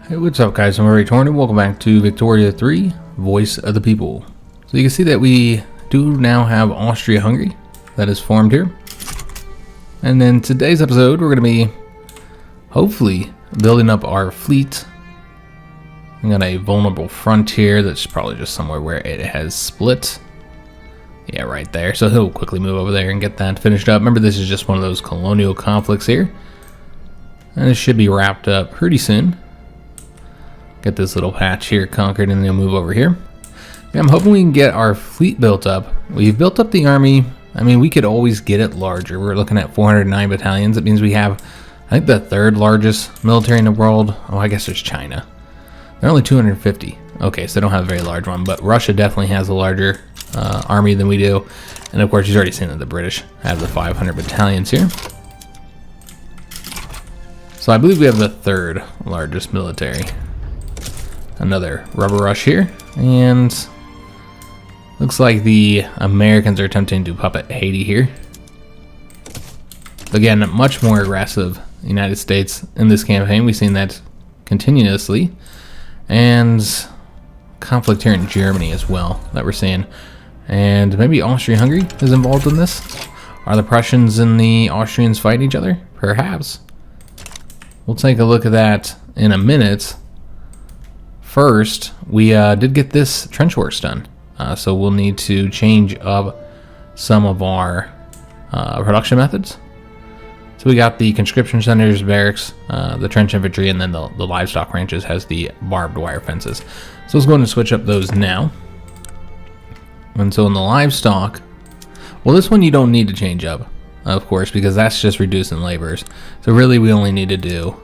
Hey, what's up guys, I'm Praetorian, welcome back to Victoria 3, Voice of the People. So you can see that we do now have Austria-Hungary that is formed here. And in today's episode, we're going to be, hopefully, building up our fleet. We got a vulnerable frontier that's probably just somewhere where it has split. Yeah, right there. So he'll quickly move over there and get that finished up. Remember, this is just one of those colonial conflicts here. And it should be wrapped up pretty soon. Get this little patch here conquered and then move over here. Yeah, I'm hoping we can get our fleet built up. We've built up the army. I mean, we could always get it larger. We're looking at 409 battalions. That means we have, I think, the third largest military in the world. Oh, I guess there's China. They're only 250. Okay, so they don't have a very large one, but Russia definitely has a larger army than we do. And of course, you've already seen that the British have the 500 battalions here. So I believe we have the third largest military. Another rubber rush here, and looks like the Americans are attempting to puppet Haiti here. Again, much more aggressive United States in this campaign. We've seen that continuously, and conflict here in Germany as well that we're seeing. And maybe Austria-Hungary is involved in this. Are the Prussians and the Austrians fighting each other? Perhaps. We'll take a look at that in a minute. First, we did get this trench works done, so we'll need to change up some of our production methods. So we got the conscription centers, barracks, the trench infantry, and then the livestock ranches has the barbed wire fences. So let's go ahead and switch up those now. And so in the livestock, well, this one you don't need to change up, of course, because that's just reducing laborers. So really we only need to do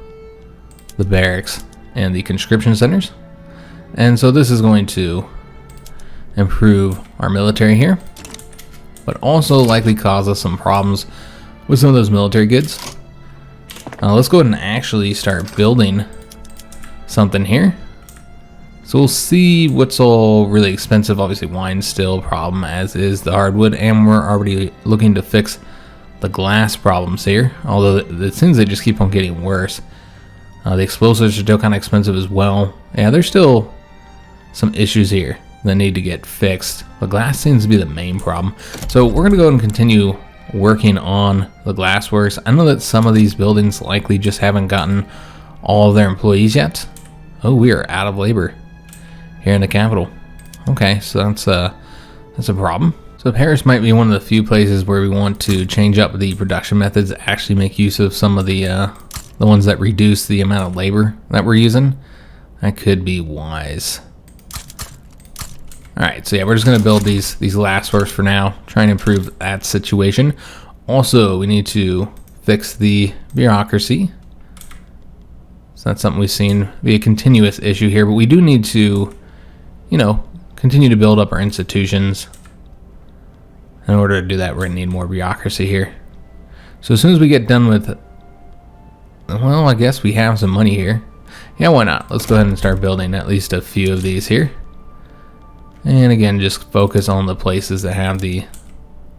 the barracks and the conscription centers. And so this is going to improve our military here, but also likely cause us some problems with some of those military goods. Let's go ahead and actually start building something here. So we'll see what's all really expensive. Obviously wine's still a problem, as is the hardwood, and we're already looking to fix the glass problems here, although it seems they just keep on getting worse. The explosives are still kind of expensive as well. Yeah, there's still some issues here that need to get fixed. The glass seems to be the main problem. So we're gonna go and continue working on the glass works. I know that some of these buildings likely just haven't gotten all of their employees yet. Oh, we are out of labor here in the capital. Okay, so that's a problem. So Paris might be one of the few places where we want to change up the production methods, actually make use of some of the ones that reduce the amount of labor that we're using. That could be wise. Alright, so yeah, we're just going to build these last works for now, try and improve that situation. Also, we need to fix the bureaucracy. So that's something we've seen be a continuous issue here, but we do need to, you know, continue to build up our institutions. In order to do that, we're going to need more bureaucracy here. So as soon as we get done with, well, I guess we have some money here. Yeah, why not? Let's go ahead and start building at least a few of these here. And again, just focus on the places that have the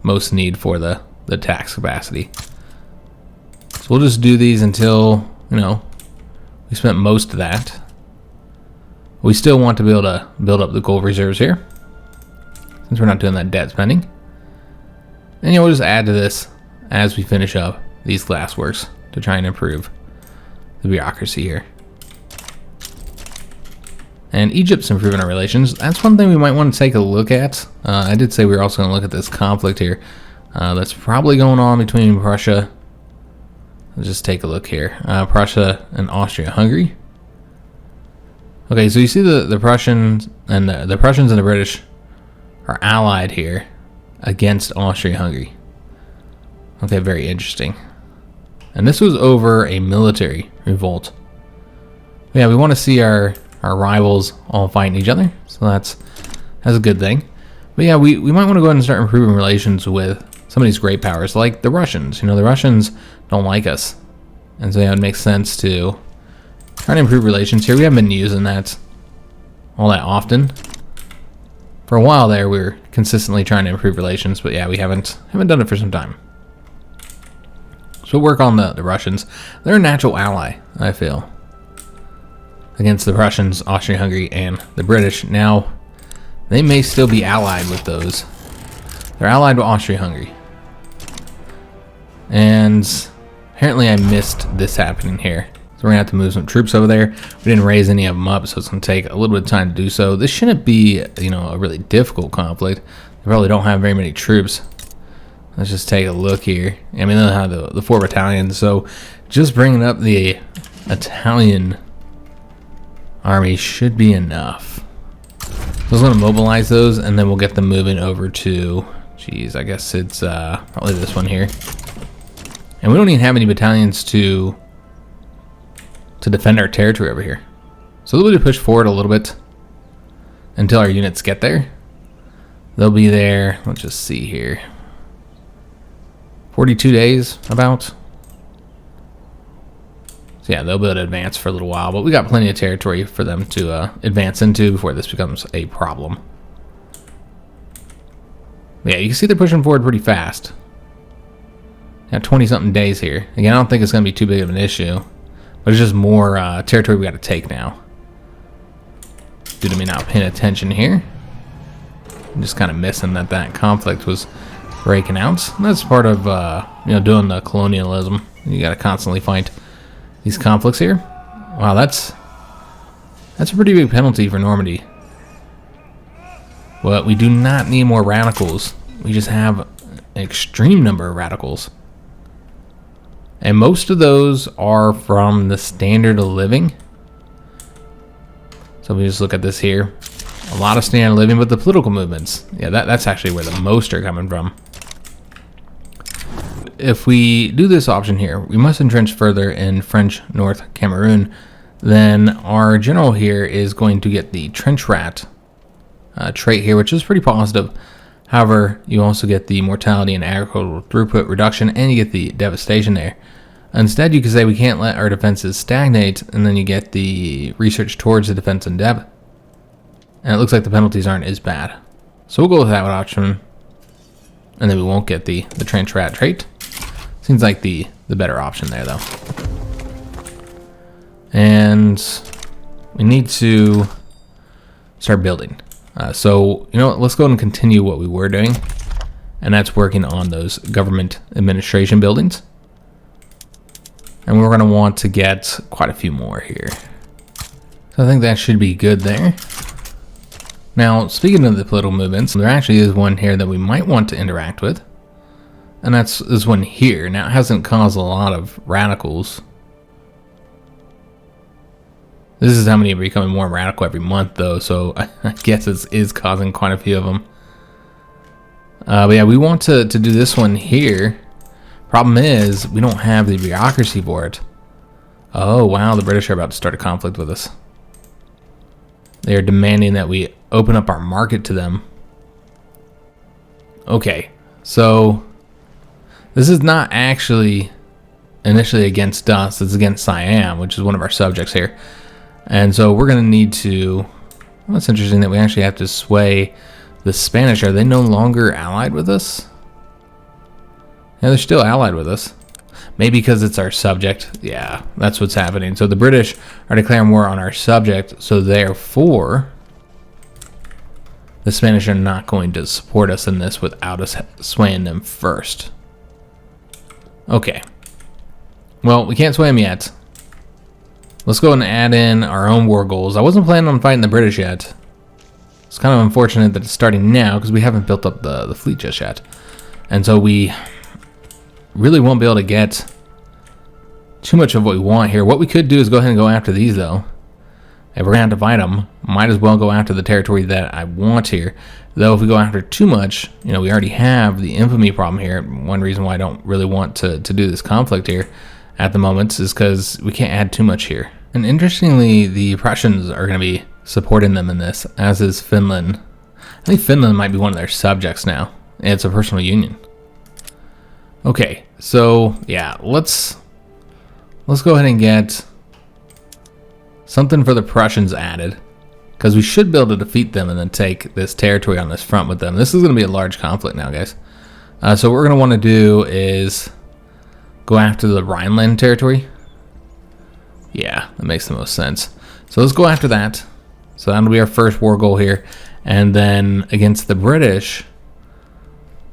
most need for the tax capacity. So we'll just do these until, you know, we spent most of that. We still want to be able to build up the gold reserves here, since we're not doing that debt spending. And you know, we'll just add to this as we finish up these glass works to try and improve the bureaucracy here. And Egypt's improving our relations. That's one thing we might want to take a look at. I did say we were also going to look at this conflict here. That's probably going on between Prussia. Let's just take a look here. Prussia and Austria-Hungary. Okay, so you see the Prussians and the Prussians and the British are allied here against Austria-Hungary. Okay, very interesting. And this was over a military revolt. Yeah, we want to see our rivals all fighting each other, so that's a good thing. But yeah, we might want to go ahead and start improving relations with some of these great powers, like the Russians. You know, the Russians don't like us, and so yeah, it makes sense to try to improve relations here. We haven't been using that all that often. For a while there, we were consistently trying to improve relations, but yeah, we haven't done it for some time. So we'll work on the Russians. They're a natural ally, I feel. against the Prussians, Austria-Hungary, and the British. Now, they may still be allied with those. They're allied with Austria-Hungary. And apparently I missed this happening here. So we're going to have to move some troops over there. We didn't raise any of them up, so it's going to take a little bit of time to do so. This shouldn't be, you know, a really difficult conflict. They probably don't have very many troops. Let's just take a look here. I mean, they'll have the 4 battalions, so just bringing up the Italian army should be enough. So I'm going to mobilize those, and then we'll get them moving over to, geez, I guess it's probably this one here. And we don't even have any battalions to defend our territory over here. So they'll be to push forward a little bit until our units get there. They'll be there, let's just see here, 42 days about. So yeah, they'll be able to advance for a little while, but we got plenty of territory for them to advance into before this becomes a problem. But yeah, you can see they're pushing forward pretty fast. Got 20-something days here. Again, I don't think it's going to be too big of an issue, but it's just more territory we got to take now. Due to me not paying attention here. I'm just kind of missing that conflict was breaking out. And that's part of you know, doing the colonialism. You got to constantly fight these conflicts here. Wow, that's a pretty big penalty for Normandy. But we do not need more radicals. We just have an extreme number of radicals. And most of those are from the standard of living. So we just look at this here. A lot of standard of living, but the political movements. Yeah, that's actually where the most are coming from. If we do this option here, we must entrench further in French North Cameroon. Then our general here is going to get the trench rat trait here, which is pretty positive. However, you also get the mortality and agricultural throughput reduction, and you get the devastation there. Instead, you could say we can't let our defenses stagnate, and then you get the research towards the defense in depth. And it looks like the penalties aren't as bad. So we'll go with that option, and then we won't get the trench rat trait. Seems like the better option there, though. And we need to start building. So, you know what, let's go and continue what we were doing, and that's working on those government administration buildings. And we're going to want to get quite a few more here. So I think that should be good there. Now, speaking of the political movements, there actually is one here that we might want to interact with. And that's this one here. Now, it hasn't caused a lot of radicals. This is how many are becoming more radical every month, though, so I guess it is causing quite a few of them. But yeah, we want to do this one here. Problem is, we don't have the bureaucracy for it. Oh, wow, the British are about to start a conflict with us. They are demanding that we open up our market to them. Okay, so this is not actually initially against us, it's against Siam, which is one of our subjects here. And so we're going to need to, well, it's interesting that we actually have to sway the Spanish. Are they no longer allied with us? Yeah, they're still allied with us. Maybe because it's our subject. Yeah, that's what's happening. So the British are declaring war on our subject, so therefore the Spanish are not going to support us in this without us swaying them first. Okay. Well, we can't sway them yet. Let's go and add in our own war goals. I wasn't planning on fighting the British yet. It's kind of unfortunate that it's starting now because we haven't built up the fleet just yet. And so we really won't be able to get too much of what we want here. What we could do is go ahead and go after these, though. If we're going to have to fight them, might as well go after the territory that I want here. Though if we go after too much, you know, we already have the infamy problem here. One reason why I don't really want to do this conflict here at the moment is because we can't add too much here. And interestingly, the Prussians are going to be supporting them in this, as is Finland. I think Finland might be one of their subjects now. It's a personal union. Okay, so yeah, let's go ahead and get something for the Prussians added, because we should be able to defeat them and then take this territory on this front with them. This is going to be a large conflict now, guys. So what we're going to want to do is go after the Rhineland territory. Yeah, that makes the most sense. So let's go after that. So that'll be our first war goal here. And then against the British,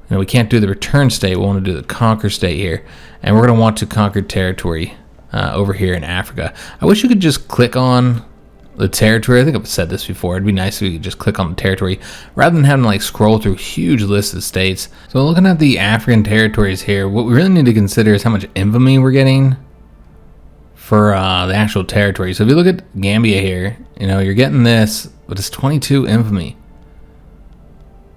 we can't do the return state. We want to do the conquer state here. And we're going to want to conquer territory over here in Africa. I wish you could just click on the territory. I think I've said this before. It'd be nice if we could just click on the territory rather than having to like scroll through huge lists of states. So looking at the African territories here, what we really need to consider is how much infamy we're getting for the actual territory. So if you look at Gambia here, you're getting this, but it's 22 infamy.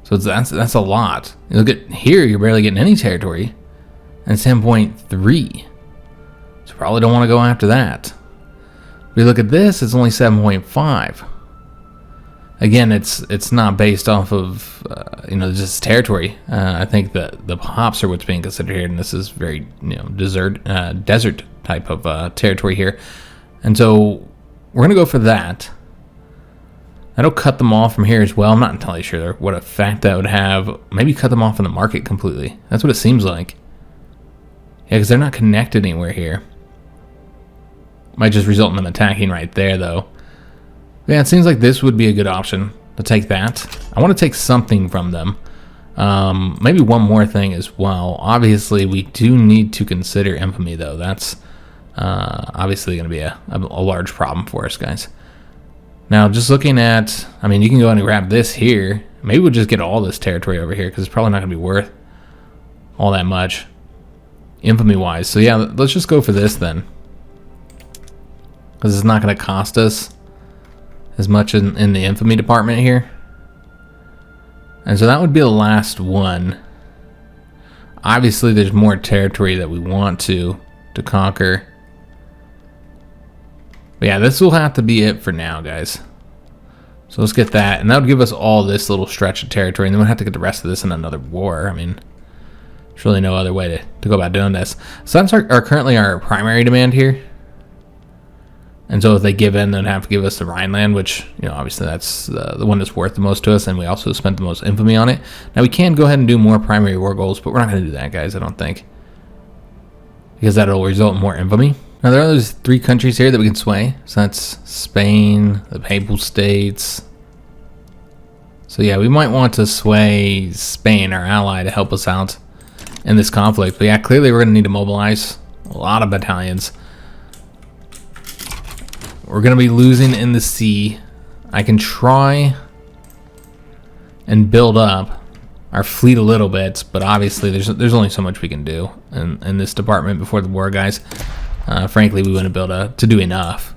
So that's a lot. You look at here, you're barely getting any territory, and it's 10.3. So probably don't want to go after that. If we look at this, it's only 7.5. Again, it's not based off of just territory. I think that the hops are what's being considered here, and this is very desert type of territory here, and so we're gonna go for that. That'll cut them off from here as well. I'm not entirely sure what effect that would have. Maybe cut them off in the market completely. That's what it seems like. Yeah, because they're not connected anywhere here. Might just result in them attacking right there, though. Yeah, it seems like this would be a good option to take that. I want to take something from them. Maybe one more thing as well. Obviously, we do need to consider infamy, though. That's obviously going to be a large problem for us, guys. Now, just looking at, you can go ahead and grab this here. Maybe we'll just get all this territory over here because it's probably not going to be worth all that much infamy-wise. So yeah, let's just go for this then, because it's not going to cost us as much in the infamy department here. And so that would be the last one. Obviously, there's more territory that we want to conquer. But yeah, this will have to be it for now, guys. So let's get that, and that would give us all this little stretch of territory, and then we'll have to get the rest of this in another war. There's really no other way to go about doing this. So that's currently our primary demand here. And so if they give in, they'd have to give us the Rhineland, which, obviously that's the one that's worth the most to us, and we also spent the most infamy on it. Now, we can go ahead and do more primary war goals, but we're not going to do that, guys, I don't think, because that'll result in more infamy. Now, there are those 3 countries here that we can sway. So that's Spain, the Papal States. So yeah, we might want to sway Spain, our ally, to help us out in this conflict. But yeah, clearly we're going to need to mobilize a lot of battalions. We're going to be losing in the sea. I can try and build up our fleet a little bit, but obviously there's only so much we can do in this department before the war, guys. Frankly, we wouldn't be able to do enough.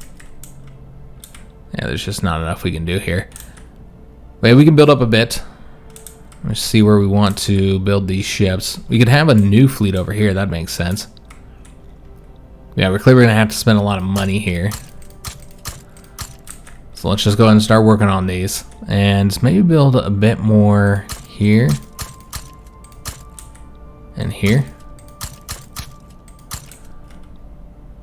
Yeah, there's just not enough we can do here. But yeah, we can build up a bit. Let's see where we want to build these ships. We could have a new fleet over here. That makes sense. Yeah, we're clearly going to have to spend a lot of money here. So let's just go ahead and start working on these. And maybe build a bit more here. And here.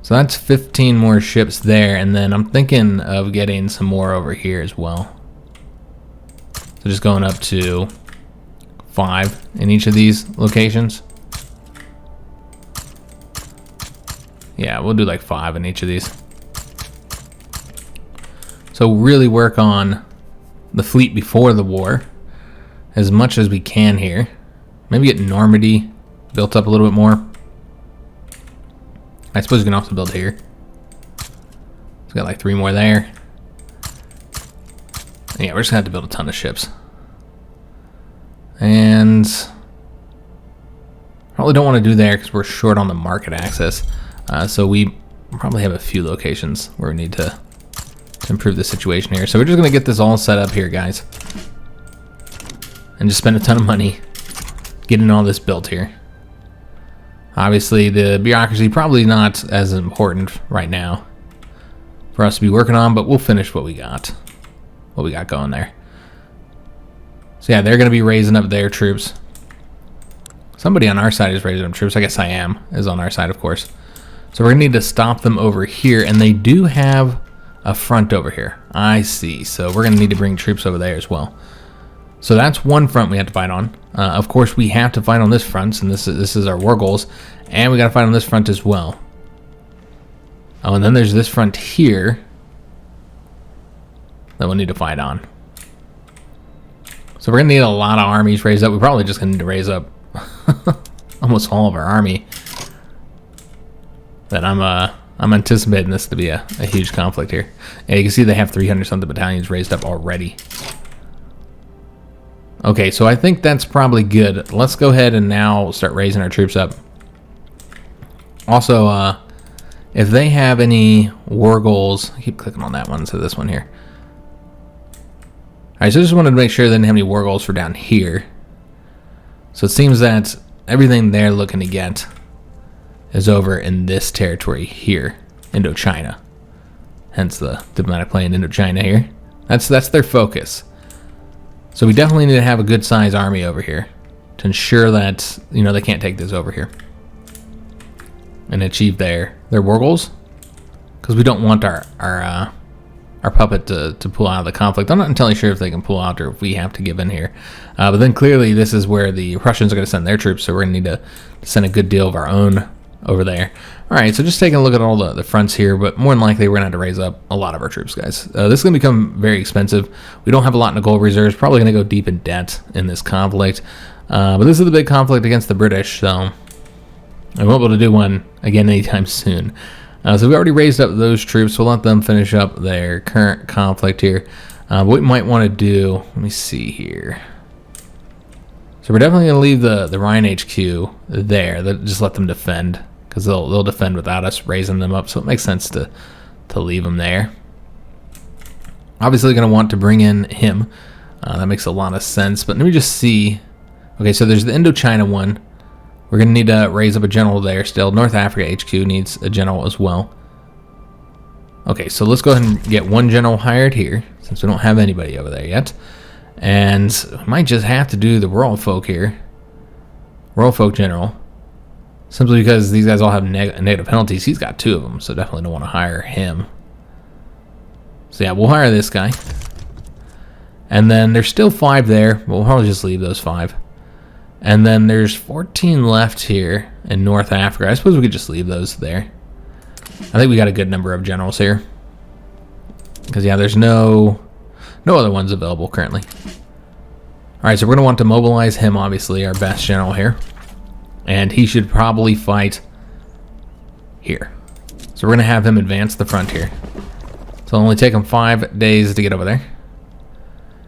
So that's 15 more ships there, and then I'm thinking of getting some more over here as well. So just going up to 5 in each of these locations. Yeah, we'll do like 5 in each of these. So really work on the fleet before the war as much as we can here. Maybe get Normandy built up a little bit more. I suppose you can also build here. It's got like 3 more there. And yeah, we're just gonna have to build a ton of ships. And probably don't want to do there because we're short on the market access. So we probably have a few locations where we need to improve the situation here. So we're just gonna get this all set up here, guys, and just spend a ton of money getting all this built here. Obviously, the bureaucracy probably not as important right now for us to be working on, but we'll finish what we got going there. So yeah, they're going to be raising up their troops. Somebody on our side is raising up troops. I guess I is on our side, of course. So we're going to need to stop them over here, and they do have a front over here. I see. So we're going to need to bring troops over there as well. So that's one front we have to fight on. Of course, we have to fight on this front, and this is our war goals, and we got to fight on this front as well. Oh, and then there's this front here, that we'll need to fight on. So we're going to need a lot of armies raised up. We're probably just going to need to raise up almost all of our army. But I'm anticipating this to be a huge conflict here. Yeah, you can see they have 300-something battalions raised up already. Okay, so I think that's probably good. Let's go ahead and now start raising our troops up. Also, if they have any war goals, I keep clicking on that one, so this one here. Alright, so I just wanted to make sure they didn't have any war goals for down here. So it seems that everything they're looking to get is over in this territory here, Indochina. Hence the diplomatic play in Indochina here. That's their focus. So we definitely need to have a good size army over here to ensure that, you know, they can't take this over here and achieve their war goals, because we don't want our puppet to pull out of the conflict. I'm not entirely sure if they can pull out or if we have to give in here. But then clearly this is where the Russians are going to send their troops, so we're going to need to send a good deal of our own over there. All right, so just taking a look at all the fronts here, but more than likely we're going to have to raise up a lot of our troops, guys. This is going to become very expensive. We don't have a lot in the gold reserves, probably going to go deep in debt in this conflict. But this is the big conflict against the British, so I won't be able to do one again anytime soon. So we already raised up those troops. We'll let them finish up their current conflict here. What we might want to do, let me see here. So we're definitely going to leave the Rhine HQ there. Just let them defend, because they'll defend without us raising them up. So it makes sense to leave them there. Obviously going to want to bring in him. That makes a lot of sense. But let me just see. Okay, so there's the Indochina one. We're going to need to raise up a general there still. North Africa HQ needs a general as well. Okay, so let's go ahead and get one general hired here, since we don't have anybody over there yet. And we might just have to do the Royal Folk here. Royal Folk general. Simply because these guys all have negative penalties. He's got 2 of them, so definitely don't want to hire him. So yeah, we'll hire this guy. And then there's still 5 there. We'll probably just leave those 5. And then there's 14 left here in North Africa. I suppose we could just leave those there. I think we got a good number of generals here. Because, yeah, there's no other ones available currently. Alright, so we're going to want to mobilize him, obviously, our best general here. And he should probably fight here. So we're going to have him advance the front here. So it'll only take him 5 days to get over there.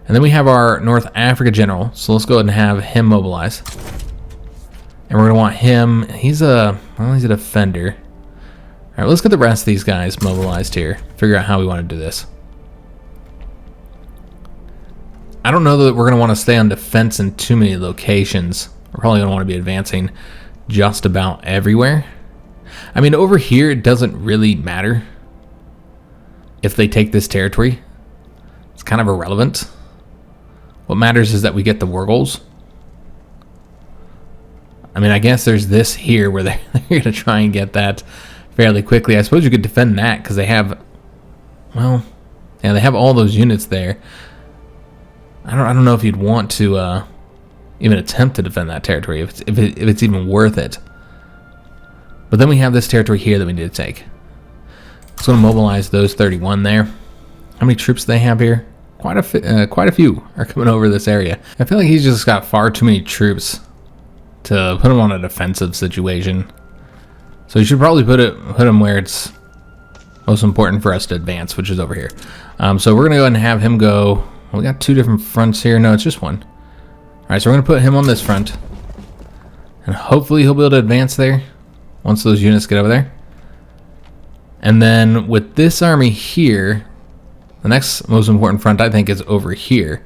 And then we have our North Africa general, so let's go ahead and have him mobilize. And we're going to want him, he's a defender. All right, let's get the rest of these guys mobilized here. Figure out how we want to do this. I don't know that we're going to want to stay on defense in too many locations. We're probably going to want to be advancing just about everywhere. I mean, over here, it doesn't really matter if they take this territory. It's kind of irrelevant. What matters is that we get the war goals. I mean, I guess there's this here where they're going to try and get that fairly quickly. I suppose you could defend that because they have, well, yeah, they have all those units there. I don't know if you'd want to even attempt to defend that territory if it's even worth it. But then we have this territory here that we need to take. So I'm going to mobilize those 31 there. How many troops do they have here? Quite a few are coming over this area. I feel like he's just got far too many troops to put him on a defensive situation. So you should probably put him where it's most important for us to advance, which is over here. So we're gonna go ahead and have him go. Well, we got 2 different fronts here. No, it's just one. All right, so we're gonna put him on this front, and hopefully he'll be able to advance there once those units get over there. And then with this army here, the next most important front, I think, is over here.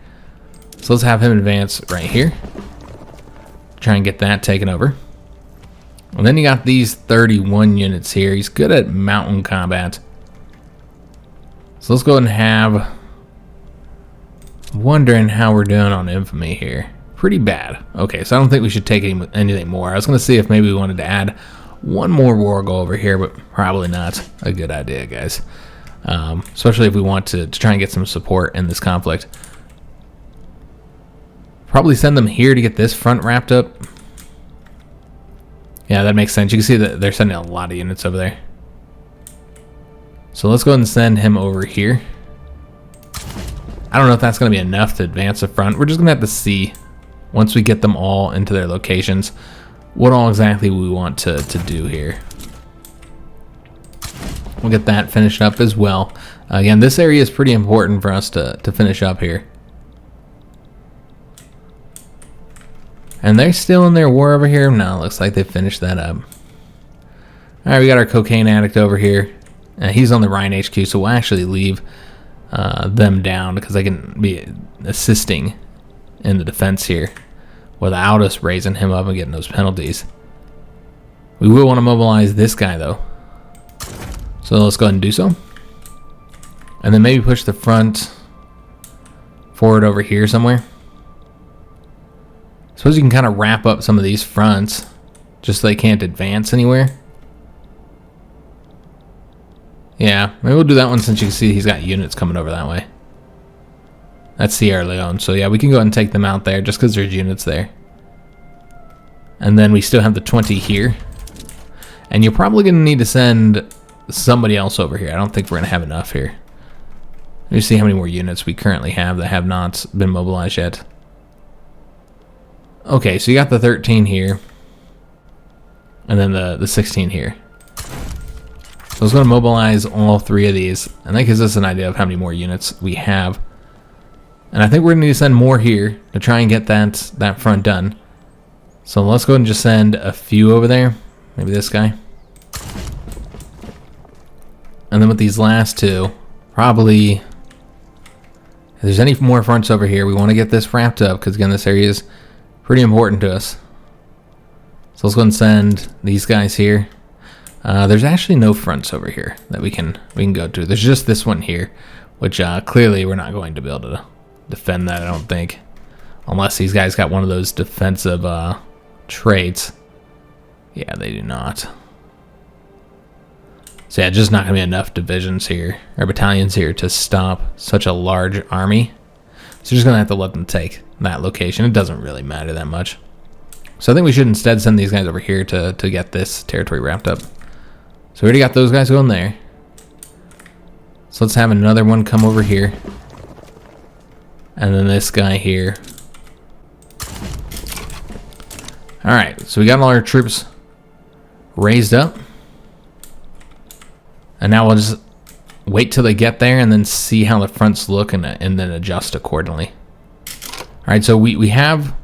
So let's have him advance right here. Try and get that taken over. And then you got these 31 units here. He's good at mountain combat. So let's go ahead and have... wondering how we're doing on infamy here. Pretty bad. Okay, so I don't think we should take anything more. I was going to see if maybe we wanted to add one more war goal over here, but probably not a good idea, guys. Especially if we want to try and get some support in this conflict. Probably send them here to get this front wrapped up. Yeah, that makes sense. You can see that they're sending a lot of units over there. So let's go ahead and send him over here. I don't know if that's going to be enough to advance the front. We're just going to have to see, once we get them all into their locations, what all exactly we want to do here. We'll get that finished up as well. Again, this area is pretty important for us to finish up here. And they're still in their war over here? No, looks like they finished that up. Alright, we got our cocaine addict over here. He's on the Rhine HQ, so we'll actually leave them down because they can be assisting in the defense here without us raising him up and getting those penalties. We will want to mobilize this guy though. So let's go ahead and do so. And then maybe push the front forward over here somewhere. Suppose you can kind of wrap up some of these fronts just so they can't advance anywhere. Yeah, maybe we'll do that one since you can see he's got units coming over that way. That's Sierra Leone. So yeah, we can go ahead and take them out there just because there's units there. And then we still have the 20 here. And you're probably going to need to send somebody else over here. I don't think we're going to have enough here. Let me see how many more units we currently have that have not been mobilized yet. Okay, so you got the 13 here. And then the 16 here. So I was going to mobilize all 3 of these, and that gives us an idea of how many more units we have. And I think we're going to need to send more here to try and get that front done. So let's go ahead and just send a few over there. Maybe this guy. And then with these last 2, probably, if there's any more fronts over here, we want to get this wrapped up, because again, this area is pretty important to us. So let's go ahead and send these guys here. There's actually no fronts over here that we can go to. There's just this one here, which clearly we're not going to be able to defend that, I don't think, unless these guys got one of those defensive traits. Yeah, they do not. So yeah, just not gonna be enough divisions here or battalions here to stop such a large army. So just gonna have to let them take that location. It doesn't really matter that much. So I think we should instead send these guys over here to get this territory wrapped up. So we already got those guys going there. So let's have another one come over here. And then this guy here. Alright, so we got all our troops raised up. And now we'll just wait till they get there and then see how the fronts look and then adjust accordingly. Alright, so we have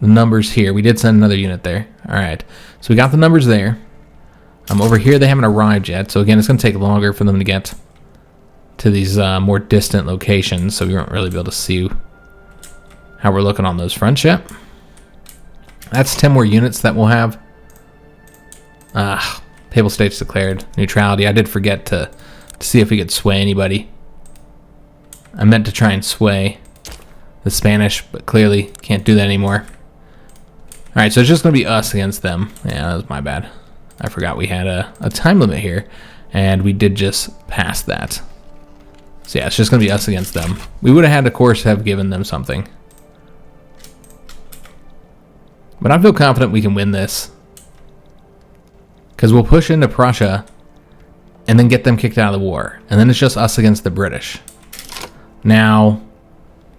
the numbers here. We did send another unit there. Alright, so we got the numbers there. Over here they haven't arrived yet, so again it's going to take longer for them to get to these more distant locations, so we won't really be able to see how we're looking on those fronts yet. That's 10 more units that we'll have. Papal States declared neutrality. I did forget to see if we could sway anybody. I meant to try and sway the Spanish, but clearly can't do that anymore. Alright, so it's just going to be us against them. Yeah, that was my bad. I forgot we had a time limit here, and we did just pass that. So yeah, it's just going to be us against them. We would have had, of course, have given them something. But I feel confident we can win this. Because we'll push into Prussia and then get them kicked out of the war. And then it's just us against the British. Now,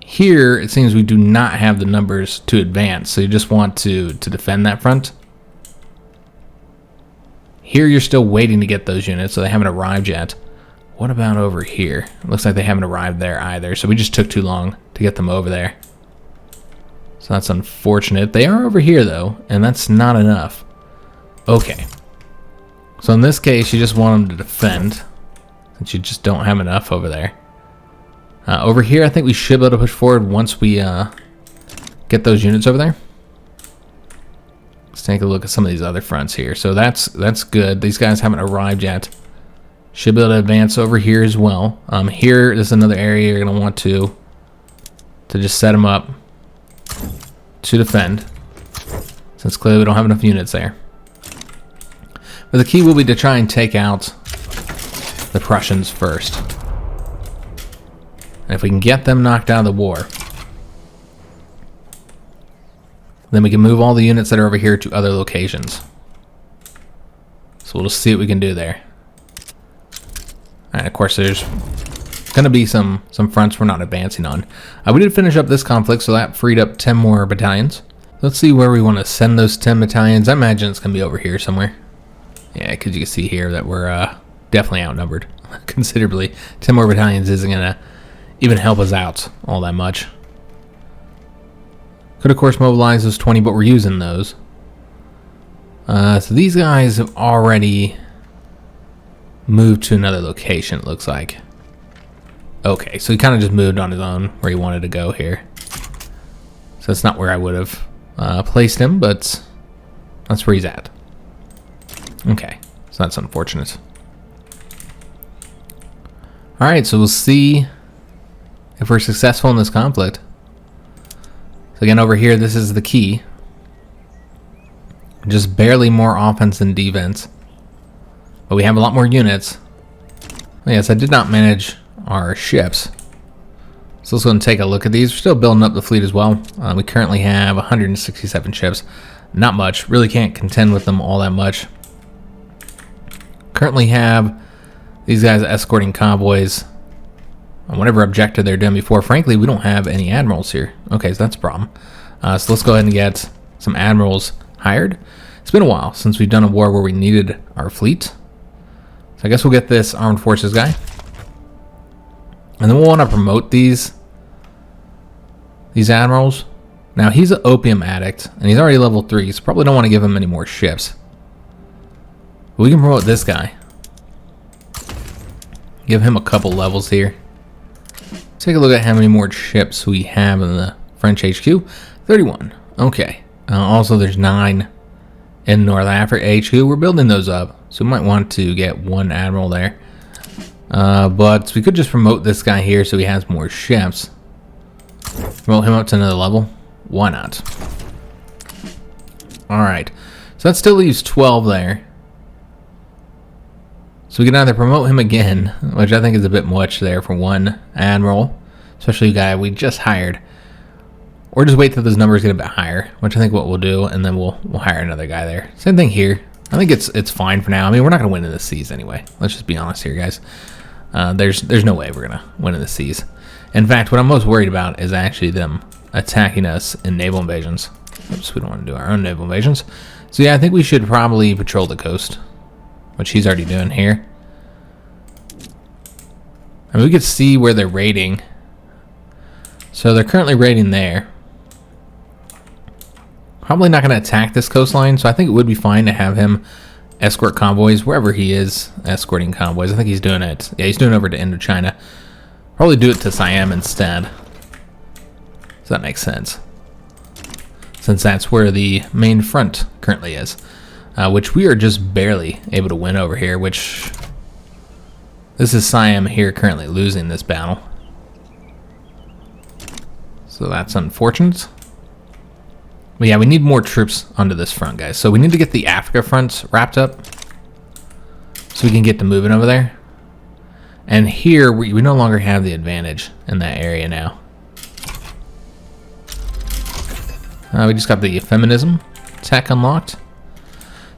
here it seems we do not have the numbers to advance. So you just want to defend that front. Here you're still waiting to get those units, so they haven't arrived yet. What about over here? It looks like they haven't arrived there either, so we just took too long to get them over there. So that's unfortunate. They are over here though, and that's not enough. Okay. So in this case, you just want them to defend, since you just don't have enough over there. Over here, I think we should be able to push forward once we get those units over there. Let's take a look at some of these other fronts here. So that's good. These guys haven't arrived yet. Should be able to advance over here as well. Here is another area you're going to want to just set them up to defend, since clearly we don't have enough units there. But the key will be to try and take out the Prussians first. And if we can get them knocked out of the war, then we can move all the units that are over here to other locations. So we'll just see what we can do there. And of course there's going going to be some fronts we're not advancing on. We did finish up this conflict, so that freed up 10 more battalions. Let's see where we want to send those 10 battalions. I imagine it's going to be over here somewhere. Yeah, because you can see here that we're definitely outnumbered considerably. 10 more battalions isn't going to even help us out all that much. Could, of course, mobilize those 20, but we're using those. So these guys have already moved to another location, it looks like. Okay, so he kind of just moved on his own where he wanted to go here. So that's not where I would have placed him, but that's where he's at. Okay, so that's unfortunate. Alright, so we'll see if we're successful in this conflict. So again, over here, this is the key. Just barely more offense than defense. But we have a lot more units. Yes, I did not manage our ships. So let's go and take a look at these. We're still building up the fleet as well. We currently have 167 ships. Not much. Really can't contend with them all that much. Currently have these guys escorting convoys on whatever objective they're doing before. Frankly, we don't have any admirals here. Okay, so that's a problem. So let's go ahead and get some admirals hired. It's been a while since we've done a war where we needed our fleet. So I guess we'll get this armed forces guy. And then we'll want to promote these admirals. Now he's an opium addict and he's already level 3, so probably don't want to give him any more ships. But we can promote this guy. Give him a couple levels here. Take a look at how many more ships we have in the French HQ. 31. Okay. Also, there's 9 in North Africa HQ. We're building those up, so we might want to get one admiral there. But we could just promote this guy here so he has more ships. Promote him up to another level. Why not? Alright. So that still leaves 12 there. So we can either promote him again, which I think is a bit much there for one admiral, especially a guy we just hired. Or just wait till those numbers get a bit higher, which I think what we'll do, and then we'll hire another guy there. Same thing here. I think it's fine for now. I mean, we're not going to win in the seas anyway. Let's just be honest here, guys. There's no way we're going to win in the seas. In fact, what I'm most worried about is actually them attacking us in naval invasions. Oops, we don't want to do our own naval invasions. So yeah, I think we should probably patrol the coast, which he's already doing here. And we could see where they're raiding. So they're currently raiding there. Probably not going to attack this coastline, so I think it would be fine to have him escort convoys wherever he is escorting convoys. I think he's doing it. Yeah, he's doing it over to Indochina. Probably do it to Siam instead. So that makes sense, since that's where the main front currently is, which we are just barely able to win over here, which this is Siam here currently losing this battle. So that's unfortunate. But yeah, we need more troops onto this front, guys. So we need to get the Africa fronts wrapped up so we can get to moving over there. And here, we no longer have the advantage in that area now. We just got the feminism tech unlocked.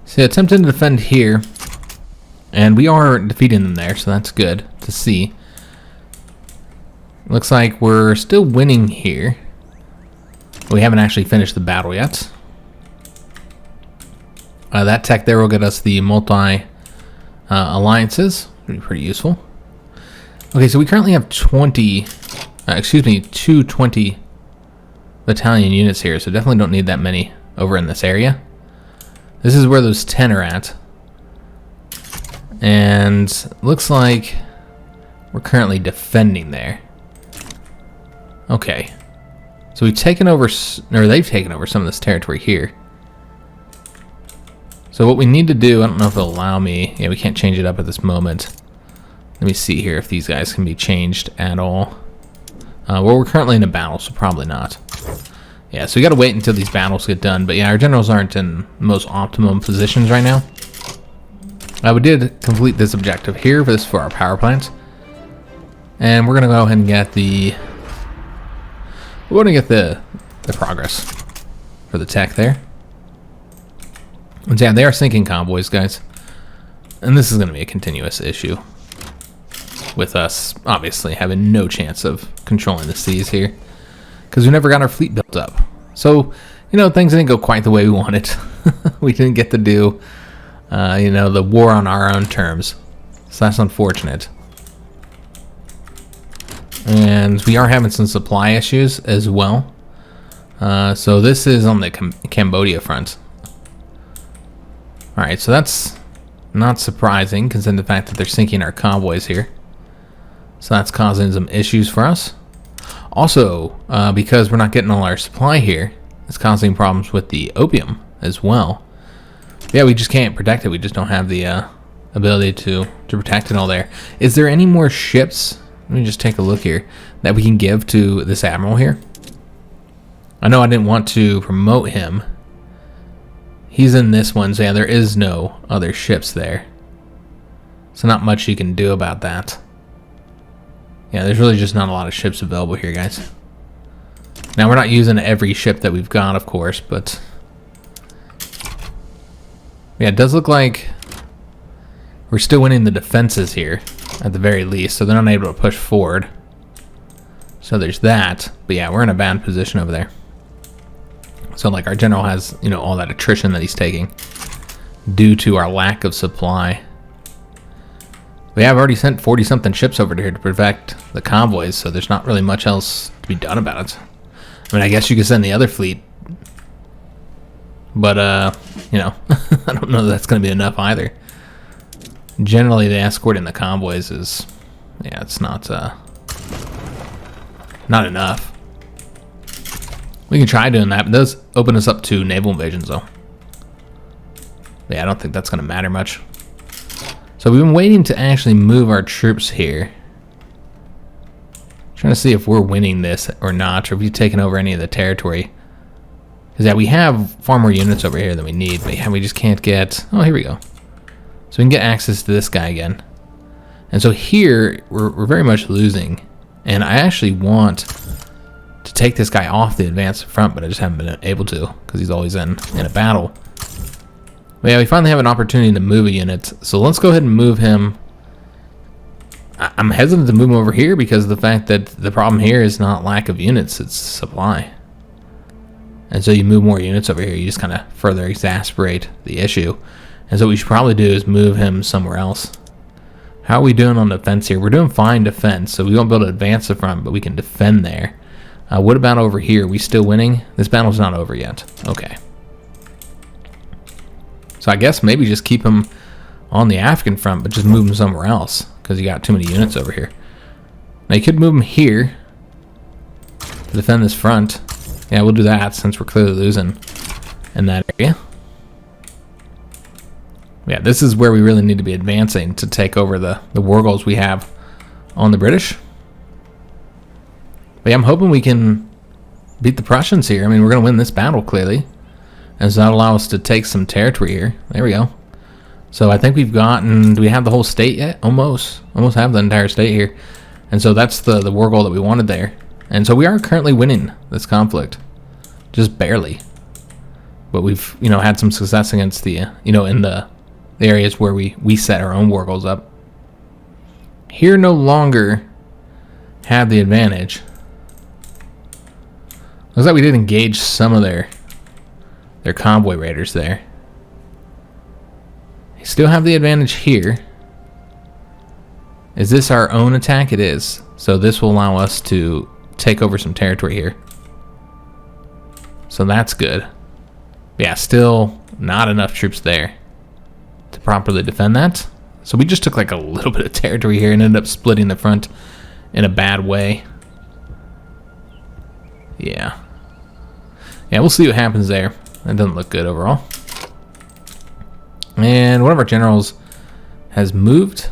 So attempting to defend here. And we are defeating them there, so that's good to see. Looks like we're still winning here. We haven't actually finished the battle yet. That tech there will get us the multi alliances. Pretty useful. Okay, so we currently have 220 battalion units here, so definitely don't need that many over in this area. This is where those 10 are at. And looks like we're currently defending there. Okay. So we've taken over, or they've taken over some of this territory here. So what we need to do, I don't know if it'll allow me. Yeah, we can't change it up at this moment. Let me see here if these guys can be changed at all. Well, we're currently in a battle, so probably not. Yeah, so we got to wait until these battles get done. But yeah, our generals aren't in most optimum positions right now. We did complete this objective here for our power plant. And we're going to go ahead and get the... We're going to get the progress for the tech there. And yeah, they are sinking convoys, guys. And this is going to be a continuous issue. with us obviously having no chance of controlling the seas here, because we never got our fleet built up. So, you know, things didn't go quite the way we wanted. We didn't get to do, you know, the war on our own terms. So that's unfortunate. And we are having some supply issues as well. So this is on the Cambodia front. Alright, so that's not surprising considering the fact that they're sinking our convoys here. So that's causing some issues for us. Also, because we're not getting all our supply here, it's causing problems with the opium as well. Yeah, we just can't protect it. We just don't have the ability to protect it all there. Is there any more ships? Let me just take a look here that we can give to this admiral here. I know I didn't want to promote him. He's in this one, so yeah, there is no other ships there. So not much you can do about that. Yeah, there's really just not a lot of ships available here, guys. Now, we're not using every ship that we've got, of course, but... yeah, it does look like we're still winning the defenses here, at the very least, so they're not able to push forward. So there's that. But yeah, we're in a bad position over there. So, like, our general has, you know, all that attrition that he's taking due to our lack of supply. We have already sent 40-something ships over here to protect the convoys, so there's not really much else to be done about it. I mean, I guess you could send the other fleet, but, you know, I don't know that that's going to be enough either. Generally, the escorting the convoys is, yeah, it's not enough. We can try doing that, but it does open us up to naval invasions, though. Yeah, I don't think that's going to matter much. So we've been waiting to actually move our troops here. Trying to see if we're winning this or not, or if we've taken over any of the territory. Because yeah, we have far more units over here than we need, but yeah, we just can't get... oh, here we go. So we can get access to this guy again. And so here, we're very much losing. And I actually want to take this guy off the advanced front, but I just haven't been able to, because he's always in a battle. But yeah, we finally have an opportunity to move a unit. So let's go ahead and move him. I'm hesitant to move him over here because of the fact that the problem here is not lack of units, it's supply. And so you move more units over here, you just kind of further exacerbate the issue. And so what we should probably do is move him somewhere else. How are we doing on defense here? We're doing fine defense, so we won't be able to advance the front, but we can defend there. What about over here? Are we still winning? This battle's not over yet. Okay. So I guess maybe just keep him on the African front, but just move him somewhere else, because you got too many units over here. Now you could move him here to defend this front. Yeah, we'll do that since we're clearly losing in that area. Yeah, this is where we really need to be advancing to take over the war goals we have on the British. But yeah, I'm hoping we can beat the Prussians here. I mean, we're going to win this battle, clearly. And so that'll allow us to take some territory here. There we go. So I think we've gotten... do we have the whole state yet? Almost. Almost have the entire state here. And so that's the war goal that we wanted there. And so we are currently winning this conflict. Just barely. But we've, you know, had some success against the, you know, in the areas where we set our own war goals up. Here no longer have the advantage. Looks like we did engage some of their convoy raiders there. They still have the advantage here. Is this our own attack? It is. So this will allow us to take over some territory here. So that's good. But yeah, still not enough troops there to properly defend that. So we just took like a little bit of territory here and ended up splitting the front in a bad way. Yeah. Yeah, we'll see what happens there. That doesn't look good overall. And one of our generals has moved.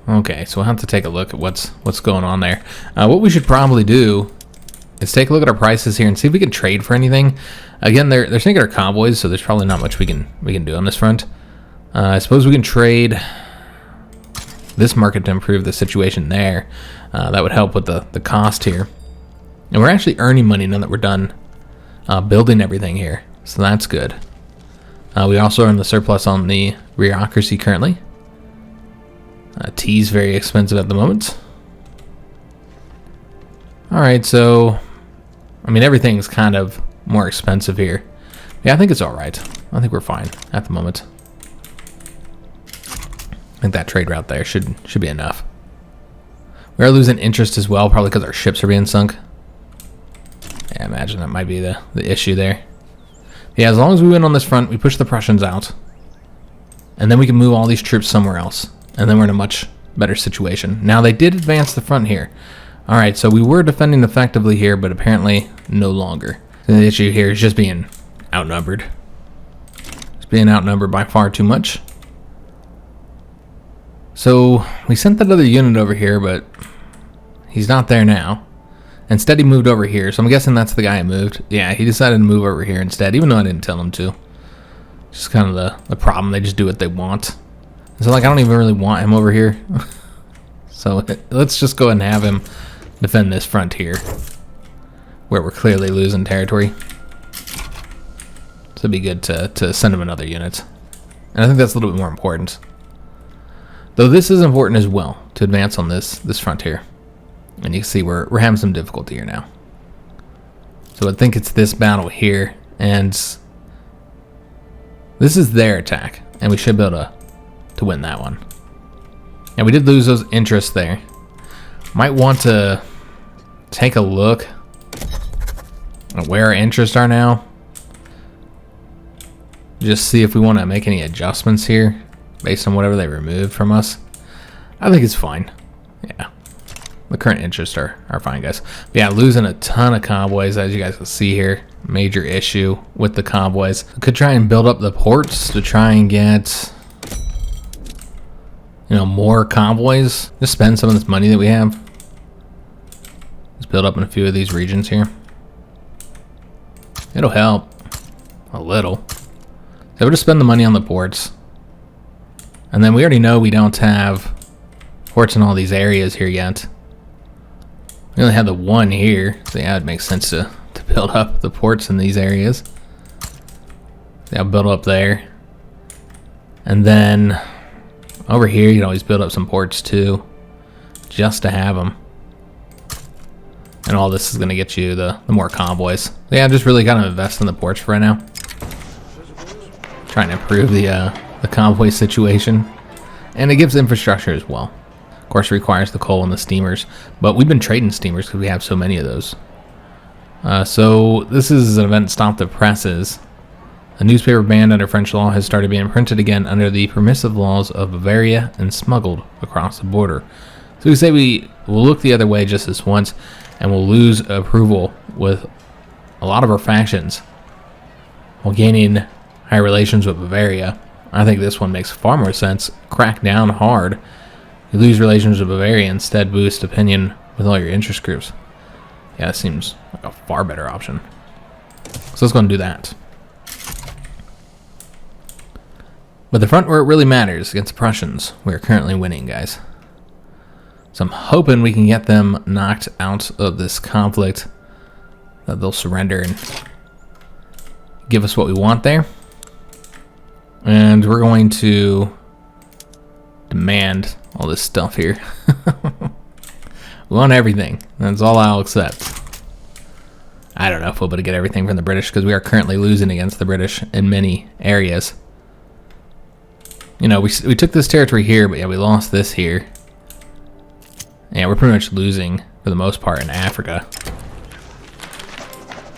Okay, so we'll have to take a look at what's going on there. What we should probably do is take a look at our prices here and see if we can trade for anything. Again, they're sinking our convoys, so there's probably not much we can do on this front. I suppose we can trade this market to improve the situation there. That would help with the cost here. And we're actually earning money now that we're done building everything here, so that's good. We also earn the surplus on the bureaucracy currently. Tea's very expensive at the moment. Alright, so I mean, everything's kind of more expensive here. Yeah, I think it's alright. I think we're fine at the moment. I think that trade route there should be enough. We are losing interest as well, probably because our ships are being sunk. Yeah, I imagine that might be the issue there. Yeah, as long as we win on this front, we push the Prussians out. And then we can move all these troops somewhere else. And then we're in a much better situation. Now, they did advance the front here. Alright, so we were defending effectively here, but apparently no longer. So the issue here is just being outnumbered. Just being outnumbered by far too much. So we sent that other unit over here, but he's not there now. Instead, he moved over here, so I'm guessing that's the guy who moved. Yeah, he decided to move over here instead, even though I didn't tell him to. Just kind of the problem, they just do what they want. So, like, I don't even really want him over here. So let's just go ahead and have him defend this front here, where we're clearly losing territory. So it'd be good to send him another unit. And I think that's a little bit more important. Though this is important as well, to advance on this front here. And you can see we're having some difficulty here now. So I think it's this battle here, and this is their attack, and we should be able to win that one. And we did lose those interests there. Might want to take a look at where our interests are now. Just see if we want to make any adjustments here based on whatever they removed from us. I think it's fine. Yeah. The current interests are fine, guys. But yeah, losing a ton of convoys, as you guys can see here. Major issue with the convoys. Could try and build up the ports to try and get, you know, more convoys. Just spend some of this money that we have. Just build up in a few of these regions here. It'll help a little. So we'll just spend the money on the ports. And then we already know we don't have ports in all these areas here yet. We only have the one here, so yeah, it makes sense to build up the ports in these areas. Yeah, build up there. And then over here, you can always build up some ports too, just to have them. And all this is going to get you the more convoys. So yeah, just really kind of invest in the ports for right now. Trying to improve the convoy situation. And it gives infrastructure as well. Of course, it requires the coal and the steamers. But we've been trading steamers because we have so many of those. So this is an event, Stop the Presses. A newspaper banned under French law has started being printed again under the permissive laws of Bavaria and smuggled across the border. So we say we will look the other way just this once, and we'll lose approval with a lot of our factions while gaining high relations with Bavaria. I think this one makes far more sense. Crack down hard. You lose relations with Bavaria, instead boost opinion with all your interest groups. Yeah, that seems like a far better option. So let's go and do that. But the front where it really matters, against the Prussians, we are currently winning, guys. So I'm hoping we can get them knocked out of this conflict, that they'll surrender and give us what we want there. And we're going to demand all this stuff here. We want everything. That's all I'll accept. I don't know if we'll be able to get everything from the British, because we are currently losing against the British in many areas. You know, we took this territory here, but yeah, we lost this here. Yeah, we're pretty much losing for the most part in Africa.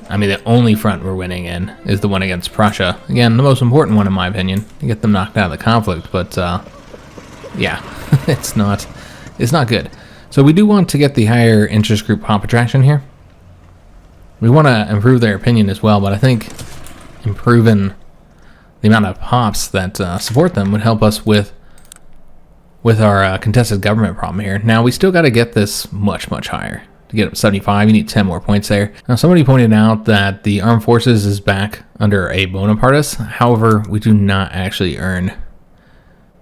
I mean, the only front we're winning in is the one against Prussia. Again, the most important one in my opinion, to get them knocked out of the conflict, but yeah, it's not good. So we do want to get the higher interest group pop attraction here. We want to improve their opinion as well, but I think improving the amount of pops that support them would help us with our contested government problem here. Now, we still got to get this much higher. To get up to 75, you need 10 more points there. Now, somebody pointed out that the armed forces is back under a Bonapartist. However, we do not actually earn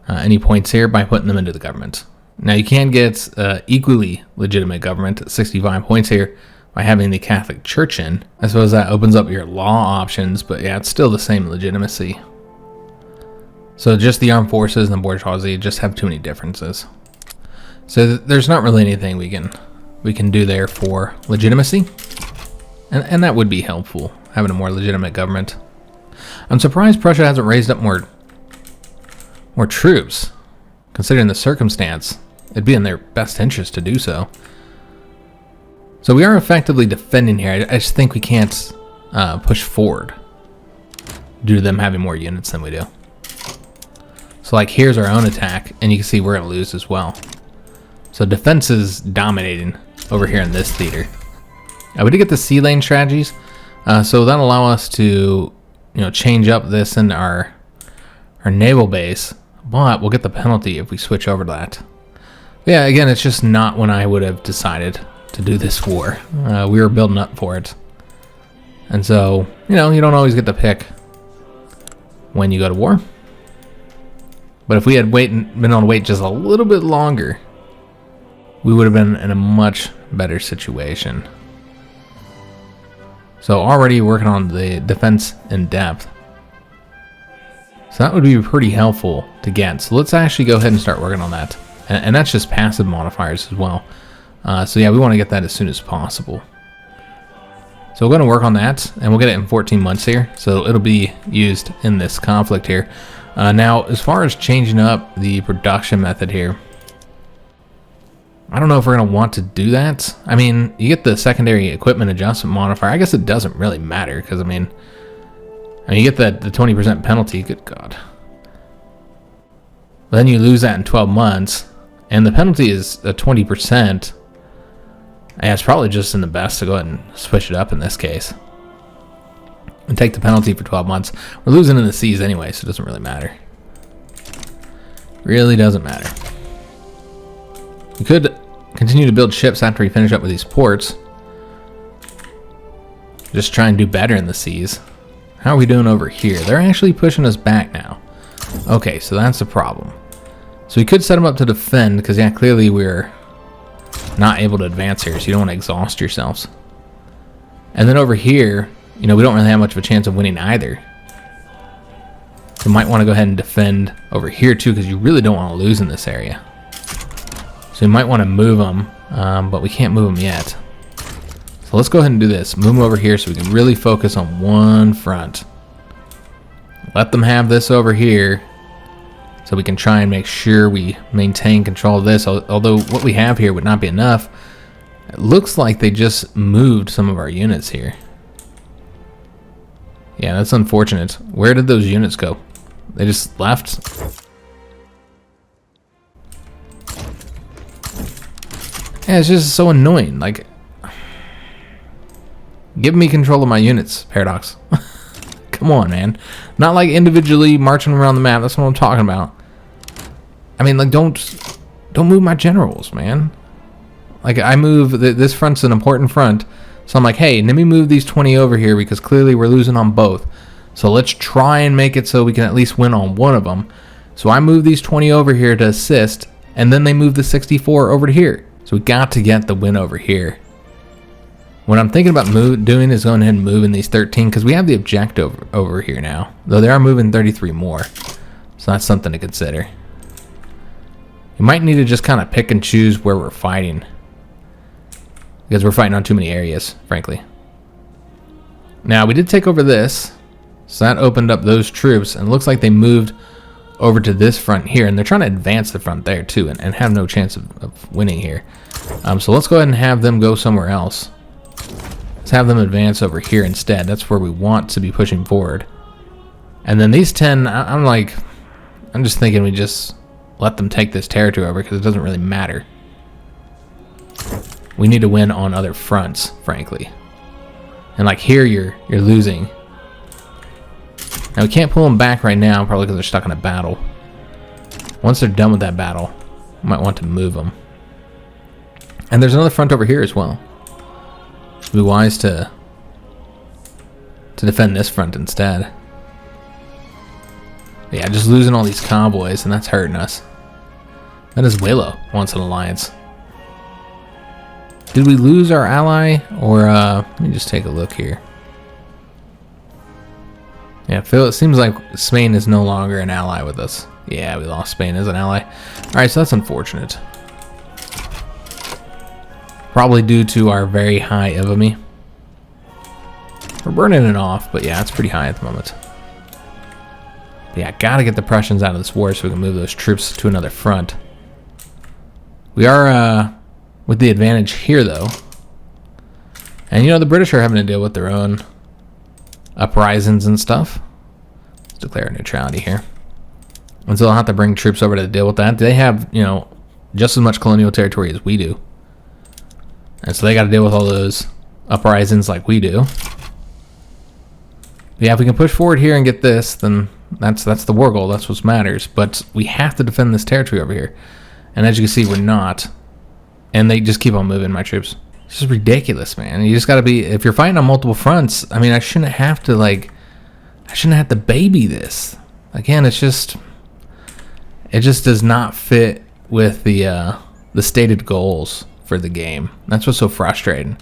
any points here by putting them into the government. Now, you can get equally legitimate government at 65 points here by having the Catholic Church in. I suppose that opens up your law options, but yeah, it's still the same legitimacy. So just the armed forces and the bourgeoisie just have too many differences. So there's not really anything we can do there for legitimacy, and that would be helpful, having a more legitimate government. I'm surprised Prussia hasn't raised up more troops, considering the circumstance. It'd be in their best interest to do so. So we are effectively defending here. I just think we can't push forward due to them having more units than we do. So like here's our own attack, and you can see we're going to lose as well. So defense is dominating over here in this theater. We did get the sea lane strategies, so that'll allow us to, change up this in our naval base, but we'll get the penalty if we switch over to that. Yeah, again, it's just not when I would have decided to do this war. We were building up for it. And so, you don't always get to pick when you go to war. But if we had been able to wait just a little bit longer, we would have been in a much better situation. So already working on the defense in depth. So that would be pretty helpful to get. So let's actually go ahead and start working on that. And that's just passive modifiers as well. So yeah, we want to get that as soon as possible. So we're going to work on that, and we'll get it in 14 months here. So it'll be used in this conflict here. Now, as far as changing up the production method here, I don't know if we're going to want to do that. I mean, you get the secondary equipment adjustment modifier. I guess it doesn't really matter, because, I mean, you get the 20% penalty. Good God. But then you lose that in 12 months, and the penalty is 20%. Yeah, it's probably just in the best to go ahead and switch it up in this case. And take the penalty for 12 months. We're losing in the seas anyway, so it doesn't really matter. Really doesn't matter. We could continue to build ships after we finish up with these ports. Just try and do better in the seas. How are we doing over here? They're actually pushing us back now. Okay, so that's a problem. So we could set them up to defend, because yeah, clearly we're not able to advance here, so you don't want to exhaust yourselves. And then over here, we don't really have much of a chance of winning either. You might want to go ahead and defend over here too, because you really don't want to lose in this area. So you might want to move them, but we can't move them yet. So let's go ahead and do this. Move them over here so we can really focus on one front. Let them have this over here, so we can try and make sure we maintain control of this. Although what we have here would not be enough. It looks like they just moved some of our units here. Yeah, that's unfortunate. Where did those units go? They just left? Yeah, it's just so annoying. Like, give me control of my units, Paradox. Come on, man. Not like individually marching around the map. That's what I'm talking about. I mean, like, don't move my generals, man. Like, I move, this front's an important front. So I'm like, hey, let me move these 20 over here, because clearly we're losing on both. So let's try and make it so we can at least win on one of them. So I move these 20 over here to assist, and then they move the 64 over to here. So we got to get the win over here. What I'm thinking about doing is going ahead and moving these 13, because we have the objective over here now. Though they are moving 33 more. So that's something to consider. You might need to just kind of pick and choose where we're fighting, because we're fighting on too many areas, frankly. Now, we did take over this, so that opened up those troops, and it looks like they moved over to this front here, and they're trying to advance the front there too, and have no chance of winning here. So let's go ahead and have them go somewhere else. Let's have them advance over here instead. That's where we want to be pushing forward. And then these 10, I'm just thinking we just let them take this territory over, because it doesn't really matter. We need to win on other fronts, frankly. And like here, you're losing. Now we can't pull them back right now, probably because they're stuck in a battle. Once they're done with that battle, we might want to move them. And there's another front over here as well. It'd be wise to defend this front instead. But yeah, just losing all these convoys, and that's hurting us. Venezuela wants an alliance. Did we lose our ally? Or, let me just take a look here. Yeah, Phil, it seems like Spain is no longer an ally with us. Yeah, we lost Spain as an ally. Alright, so that's unfortunate. Probably due to our very high infamy. We're burning it off, but yeah, it's pretty high at the moment. But yeah, gotta get the Prussians out of this war so we can move those troops to another front. We are with the advantage here, though. And you know, the British are having to deal with their own uprisings and stuff. Let's declare neutrality here. And so they'll have to bring troops over to deal with that. They have, you know, just as much colonial territory as we do. And so they got to deal with all those uprisings like we do. But yeah, if we can push forward here and get this, then that's the war goal. That's what matters. But we have to defend this territory over here. And as you can see, we're not. And they just keep on moving, my troops. It's just ridiculous, man. You just got to be, if you're fighting on multiple fronts, I mean, I shouldn't have to baby this. Again, it just does not fit with the stated goals for the game. That's what's so frustrating.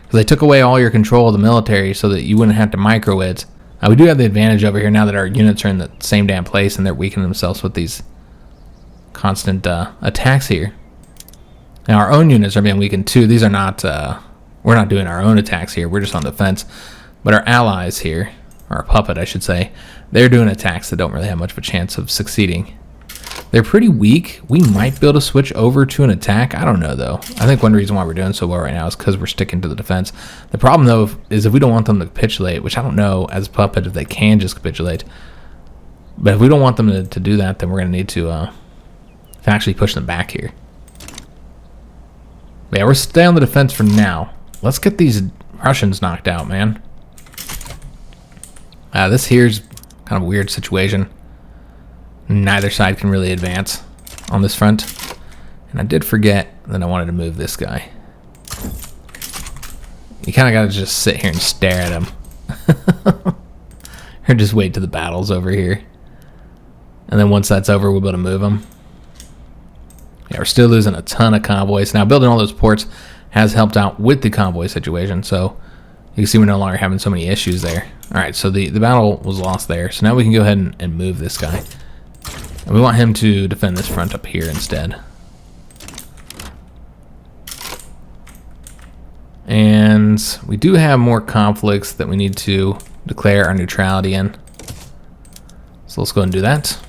Because they took away all your control of the military so that you wouldn't have to micro it. We do have the advantage over here now that our units are in the same damn place and they're weakening themselves with these constant attacks here. Now our own units are being weakened too. These are not, we're not doing our own attacks here. We're just on defense. But our allies here, or our puppet I should say, they're doing attacks that don't really have much of a chance of succeeding. They're pretty weak. We might be able to switch over to an attack. I don't know, though. I think one reason why we're doing so well right now is because we're sticking to the defense. The problem, though, is if we don't want them to capitulate, which I don't know as a puppet if they can just capitulate. But if we don't want them to do that, then we're going to need to actually push them back here. But yeah, we're staying on the defense for now. Let's get these Russians knocked out, man. This here's kind of a weird situation. Neither side can really advance on this front. And I did forget that I wanted to move this guy. You kind of got to just sit here and stare at him. Or just wait till the battle's over here. And then once that's over, we'll be able to move them. Yeah, we're still losing a ton of convoys. Now, building all those ports has helped out with the convoy situation. So you can see we're no longer having so many issues there. All right, so the battle was lost there. So now we can go ahead and move this guy. And we want him to defend this front up here instead. And we do have more conflicts that we need to declare our neutrality in. So let's go ahead and do that.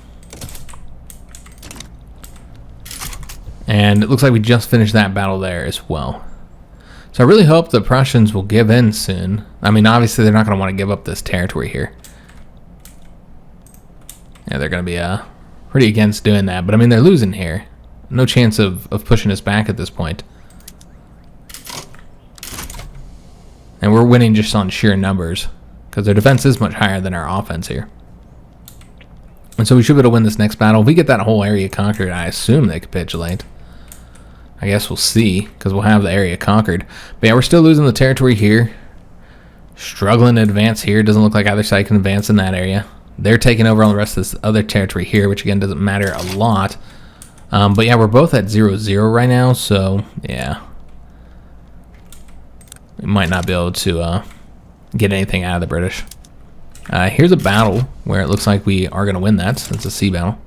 And it looks like we just finished that battle there as well. So I really hope the Prussians will give in soon. I mean, obviously they're not going to want to give up this territory here. Yeah, they're going to be pretty against doing that. But I mean, they're losing here. No chance of pushing us back at this point. And we're winning just on sheer numbers, because their defense is much higher than our offense here. And so we should be able to win this next battle. If we get that whole area conquered, I assume they capitulate. I guess we'll see, because we'll have the area conquered. But yeah, we're still losing the territory here. Struggling to advance here. Doesn't look like either side can advance in that area. They're taking over all the rest of this other territory here, which again doesn't matter a lot. But yeah, we're both at 0-0 right now, so yeah. We might not be able to get anything out of the British. Here's a battle where it looks like we are going to win that. It's a sea battle.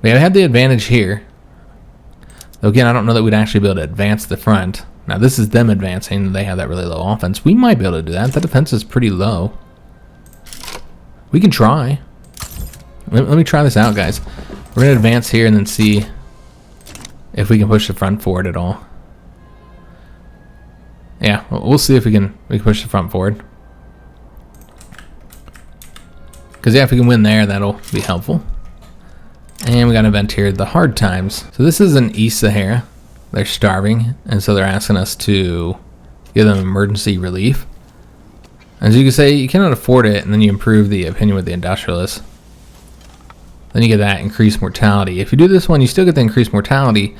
But yeah, we have the advantage here. Though again, I don't know that we'd actually be able to advance the front. Now this is them advancing. They have that really low offense. We might be able to do that. The defense is pretty low. We can try. Let me try this out, guys. We're going to advance here and then see if we can push the front forward at all. Yeah, we'll see if we can push the front forward. Because yeah, if we can win there, that'll be helpful. And we got an event here, the hard times. So this is in East Sahara. They're starving, and so they're asking us to give them emergency relief. As you can say, you cannot afford it, and then you improve the opinion with the industrialists. Then you get that increased mortality. If you do this one, you still get the increased mortality,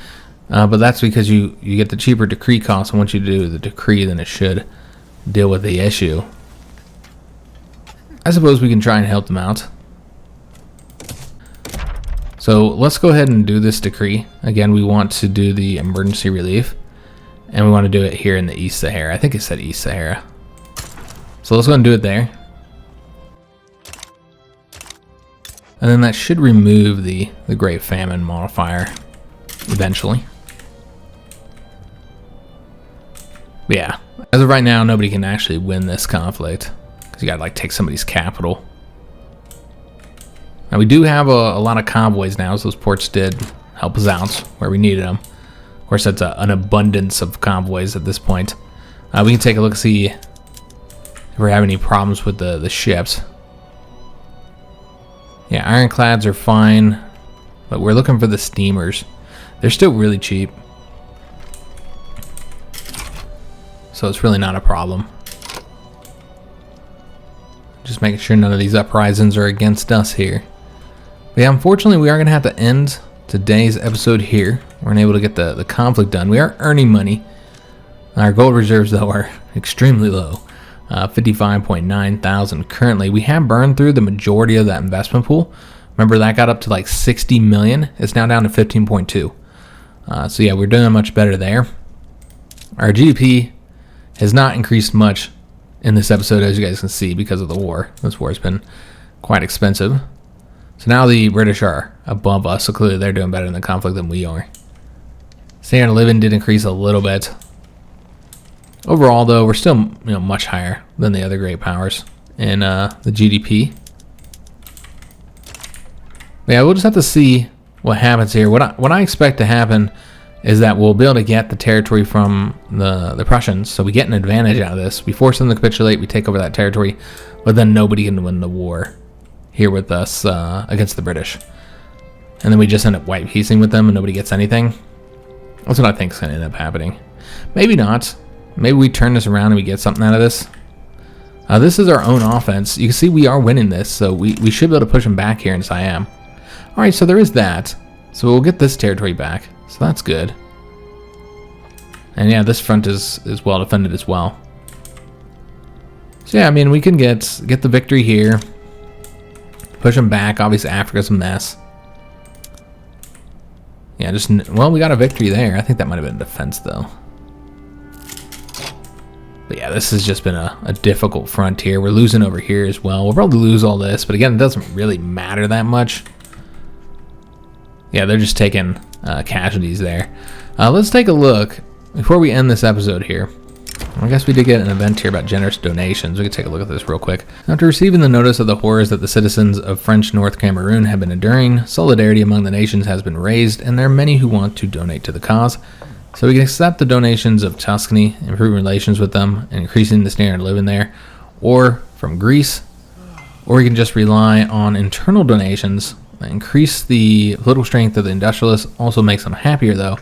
but that's because you get the cheaper decree cost, and once you do the decree, then it should deal with the issue. I suppose we can try and help them out. So let's go ahead and do this decree. Again, we want to do the emergency relief, and we want to do it here in the East Sahara. I think it said East Sahara. So let's go and do it there. And then that should remove the Great Famine modifier eventually. But yeah, as of right now, nobody can actually win this conflict because you gotta like take somebody's capital. Now we do have a lot of convoys now, so those ports did help us out where we needed them. Of course, that's an abundance of convoys at this point. We can take a look, see if we're having any problems with the ships. Yeah, ironclads are fine, but we're looking for the steamers. They're still really cheap, so it's really not a problem. Just making sure none of these uprisings are against us here. But yeah, unfortunately, we are going to have to end today's episode here. We're unable to get the conflict done. We are earning money. Our gold reserves, though, are extremely low. 55.9 thousand currently. We have burned through the majority of that investment pool. Remember, that got up to like 60 million. It's now down to 15.2. So yeah, we're doing much better there. Our GDP has not increased much in this episode, as you guys can see, because of the war. This war has been quite expensive. So now the British are above us, so clearly they're doing better in the conflict than we are. Standard of living did increase a little bit. Overall, though, we're still much higher than the other great powers in the GDP. But yeah, we'll just have to see what happens here. What I expect to happen is that we'll be able to get the territory from the Prussians, so we get an advantage out of this. We force them to capitulate, we take over that territory, but then nobody can win the war here with us against the British. And then we just end up white piecing with them and nobody gets anything. That's what I think is going to end up happening. Maybe not. Maybe we turn this around and we get something out of this. This is our own offense. You can see we are winning this, so we should be able to push them back here in Siam. Alright, so there is that. So we'll get this territory back. So that's good. And yeah, this front is well defended as well. So yeah, I mean, we can get the victory here. Push them back. Obviously, Africa's a mess. Yeah, well, we got a victory there. I think that might have been defense, though. But yeah, this has just been a difficult frontier. We're losing over here as well. We'll probably lose all this, but again, it doesn't really matter that much. Yeah, they're just taking casualties there. Let's take a look before we end this episode here. I guess we did get an event here about generous donations. We could take a look at this real quick. After receiving the notice of the horrors that the citizens of French North Cameroon have been enduring, solidarity among the nations has been raised, and there are many who want to donate to the cause. So we can accept the donations of Tuscany, improving relations with them, and increasing the standard of living there, or from Greece, or we can just rely on internal donations that increase the political strength of the industrialists, also makes them happier though,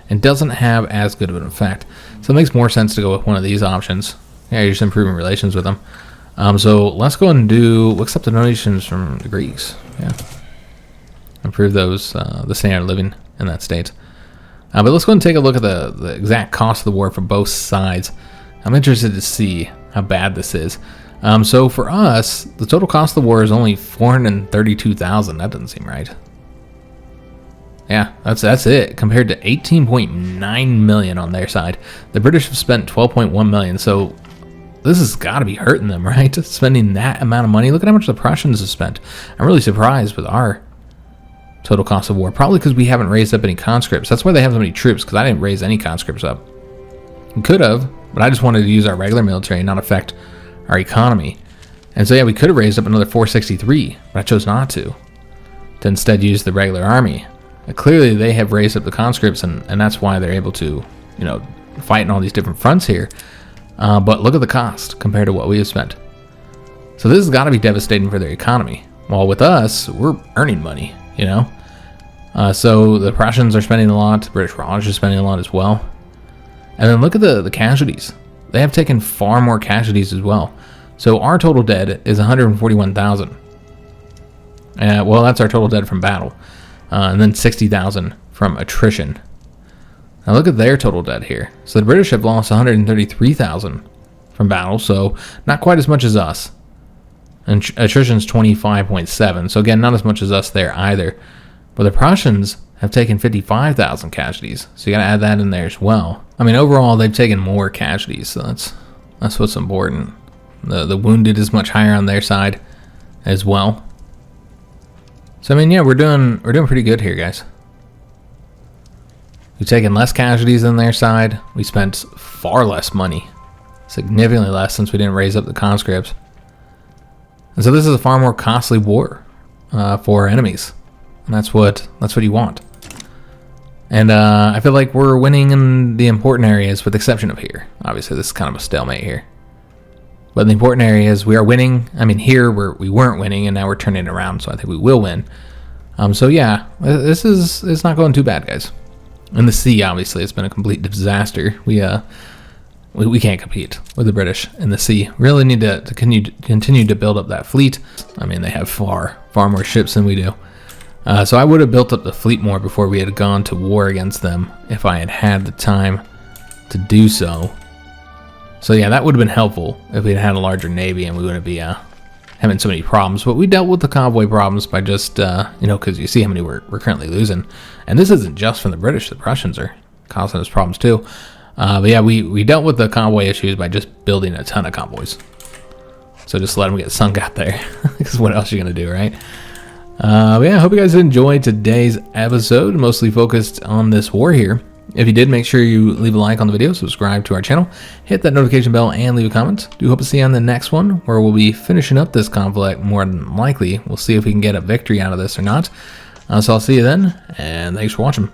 and doesn't have as good of an effect. So it makes more sense to go with one of these options. Yeah, you're just improving relations with them. So let's go and we'll accept the donations from the Greeks. Yeah, improve those, the standard of living in that state. But let's go and take a look at the exact cost of the war for both sides. I'm interested to see how bad this is. So for us, the total cost of the war is only 432,000. That doesn't seem right. Yeah, that's it. Compared to 18.9 million on their side, the British have spent 12.1 million. So this has got to be hurting them, right? Spending that amount of money. Look at how much the Prussians have spent. I'm really surprised with our total cost of war. Probably because we haven't raised up any conscripts. That's why they have so many troops, because I didn't raise any conscripts up. We could have, but I just wanted to use our regular military and not affect our economy. And so yeah, we could have raised up another 463, but I chose not to instead use the regular army. Clearly they have raised up the conscripts, and that's why they're able to, fight in all these different fronts here. But look at the cost compared to what we have spent. So this has got to be devastating for their economy. While with us, we're earning money, So the Prussians are spending a lot, the British Raj is spending a lot as well. And then look at the casualties. They have taken far more casualties as well. So our total dead is 141,000. Well, that's our total dead from battle. And then 60,000 from attrition. Now look at their total dead here. So the British have lost 133,000 from battle, so not quite as much as us. And attrition's 25.7, so again, not as much as us there either. But the Prussians have taken 55,000 casualties, so you gotta add that in there as well. I mean, overall, they've taken more casualties, so that's what's important. The wounded is much higher on their side as well. So I mean, yeah, we're doing pretty good here, guys. We've taken less casualties than their side. We spent far less money. Significantly less since we didn't raise up the conscripts. And so this is a far more costly war for our enemies. And that's what you want. And I feel like we're winning in the important areas with the exception of here. Obviously, this is kind of a stalemate here. But in the important areas, we are winning. I mean, here we weren't winning, and now we're turning it around, so I think we will win. So yeah, it's not going too bad, guys. In the sea, obviously, it's been a complete disaster. We can't compete with the British in the sea. Really need to continue to build up that fleet. I mean, they have far more ships than we do. So I would have built up the fleet more before we had gone to war against them if I had had the time to do so. So yeah, that would have been helpful if we had had a larger navy and we wouldn't be having so many problems. But we dealt with the convoy problems by just, because you see how many we're currently losing. And this isn't just from the British. The Prussians are causing us problems too. But yeah, we dealt with the convoy issues by just building a ton of convoys. So just let them get sunk out there. Because what else are you going to do, right? But yeah, I hope you guys enjoyed today's episode, mostly focused on this war here. If you did, make sure you leave a like on the video, subscribe to our channel, hit that notification bell, and leave a comment. Do hope to see you on the next one, where we'll be finishing up this conflict more than likely. We'll see if we can get a victory out of this or not. So I'll see you then, and thanks for watching.